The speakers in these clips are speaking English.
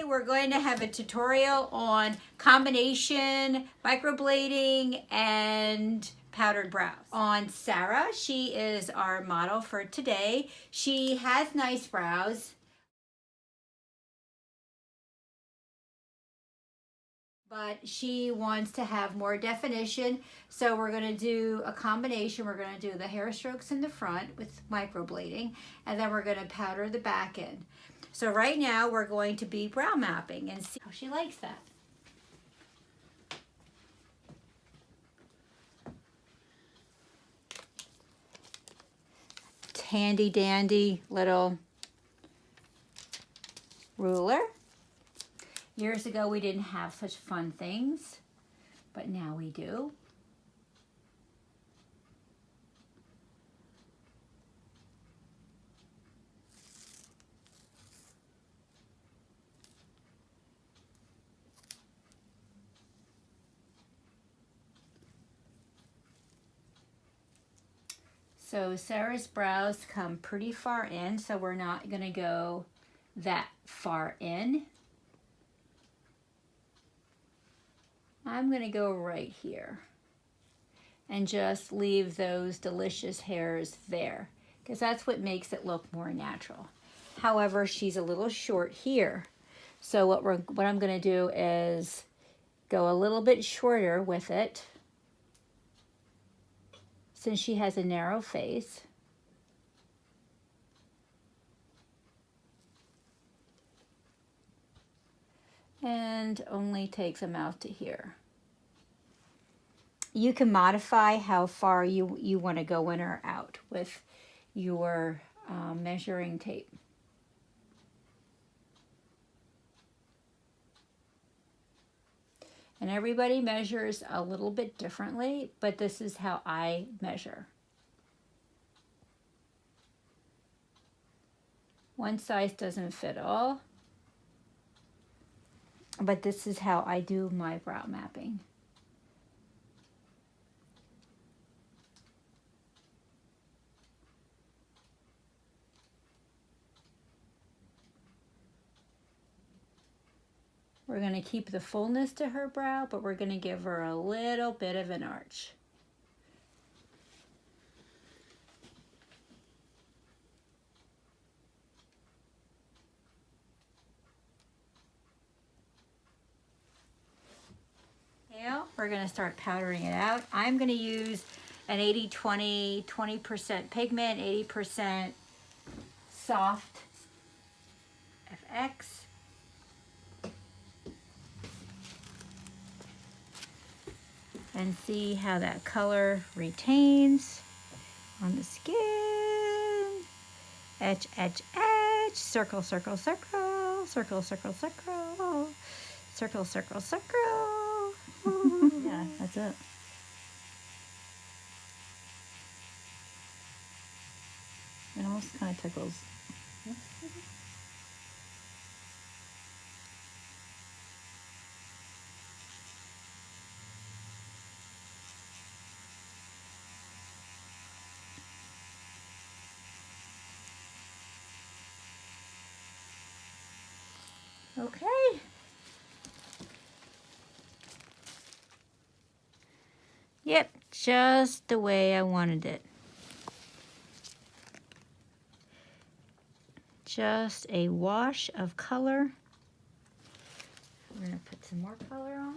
Today we're going to have a tutorial on combination, microblading, and powdered brows. On Sarah, she is our model for today. She has nice brows, but she wants to have more definition. So we're going to do a combination. We're going to do the hair strokes in the front with microblading, and then we're going to powder the back end. So right now we're going to be brow mapping and see how she likes that. Handy dandy little ruler. Years ago we didn't have such fun things, but now we do. So Sarah's brows come pretty far in, so we're not going to go that far in. I'm going to go right here and just leave those delicious hairs there because that's what makes it look more natural. However, she's a little short here. So what I'm going to do is go a little bit shorter with it since she has a narrow face. And only takes them out to here. You can modify how far you want to go in or out with your measuring tape. And everybody measures a little bit differently, but this is how I measure. One size doesn't fit all, but this is how I do my brow mapping. We're going to keep the fullness to her brow, but we're going to give her a little bit of an arch. Now we're going to start powdering it out. I'm going to use an 80-20, 20% pigment, 80% soft FX. And see how that color retains on the skin. Etch, etch, etch. Circle, circle, circle. Circle, circle, circle. Circle, circle, circle. Yeah, that's it. It almost kind of tickles. Okay. Yep, just the way I wanted it. Just a wash of color. We're going to put some more color on.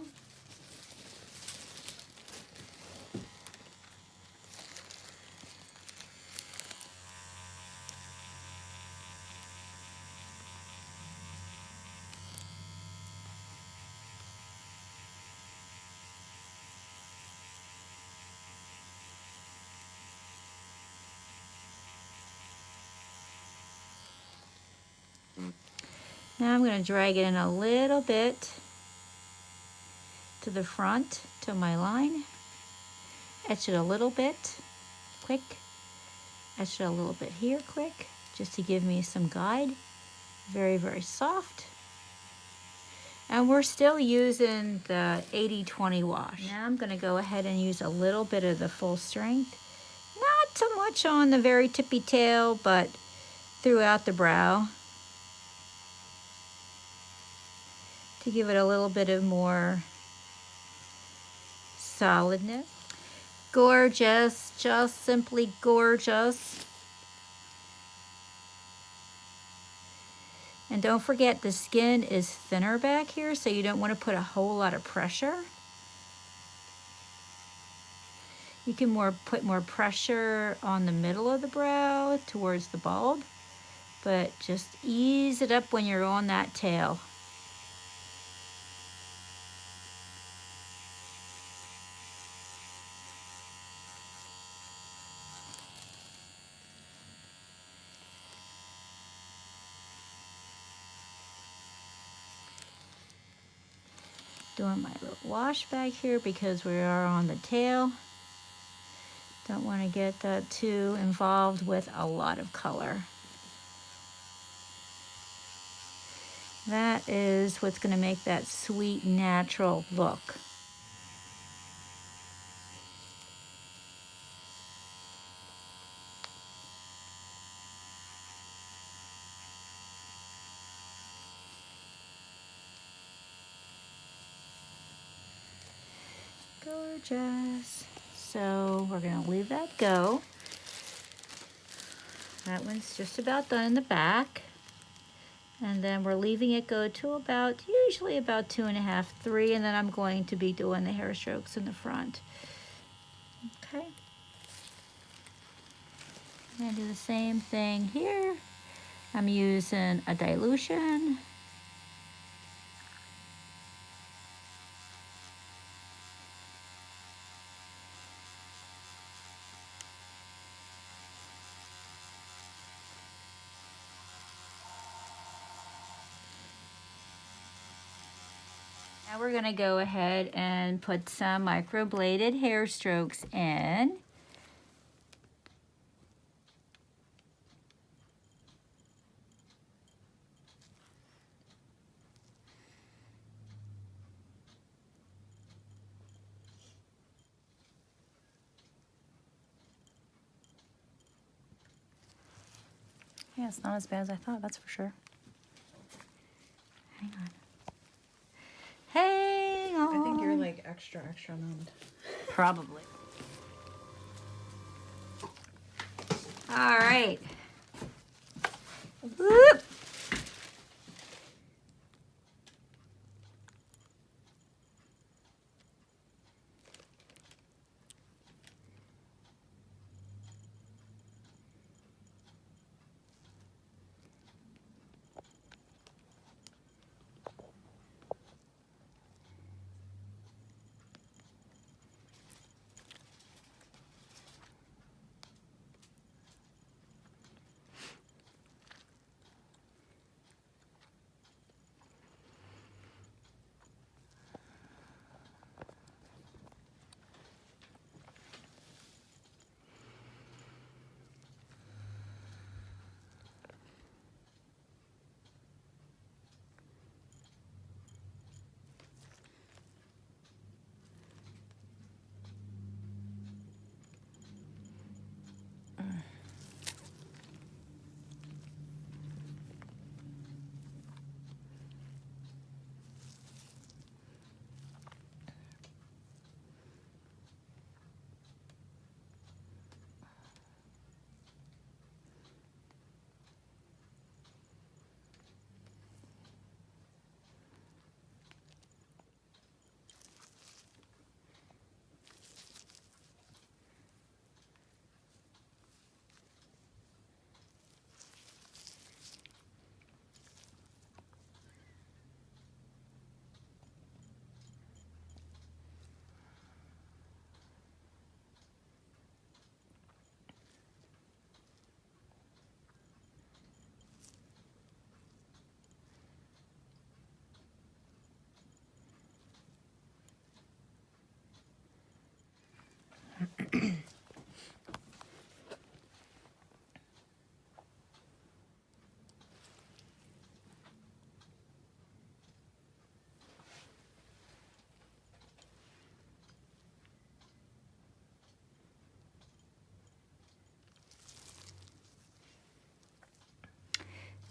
Now I'm going to drag it in a little bit to the front, to my line. Etch it a little bit, quick. Etch it a little bit here, quick, just to give me some guide. Very, very soft. And we're still using the 80-20 wash. Now I'm going to go ahead and use a little bit of the full strength. Not so much on the very tippy tail, but throughout the brow. to give it a little bit of more solidness. Gorgeous, just simply gorgeous. And don't forget, the skin is thinner back here, so you don't want to put a whole lot of pressure. You can put more pressure on the middle of the brow towards the bulb, but just ease it up when you're on that tail. Doing my little wash back here because we are on the tail. Don't want to get that too involved with a lot of color. That is what's going to make that sweet, natural look. Gorgeous. So we're going to leave that go. That one's just about done in the back. And then we're leaving it go to usually about 2.5, 3, and then I'm going to be doing the hair strokes in the front. Okay. I'm going to do the same thing here. I'm using a dilution. Now we're going to go ahead and put some microbladed hair strokes in. Yeah, it's not as bad as I thought, that's for sure. Hang on. Hang on. I think you're like extra numbed. Probably. All right. Whoop.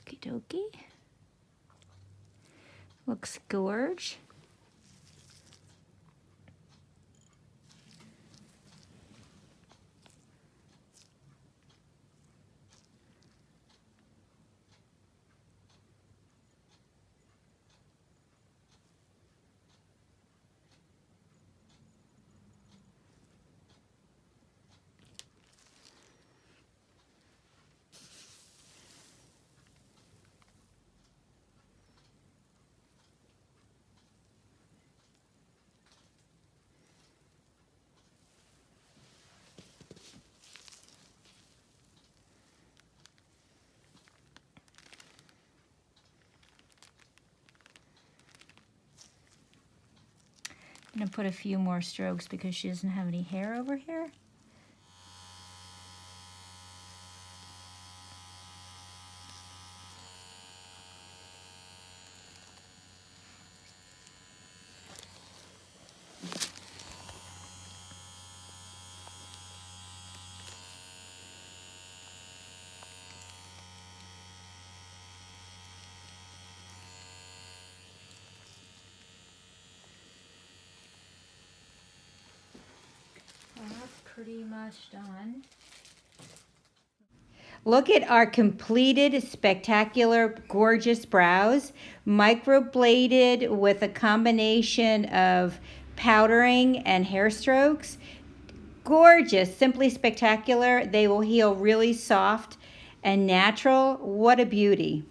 Okie dokie. Looks gorge. I'm gonna put a few more strokes because she doesn't have any hair over here. That's pretty much done. Look at our completed, spectacular, gorgeous brows. Microbladed with a combination of powdering and hair strokes. Gorgeous, simply spectacular. They will heal really soft and natural. What a beauty.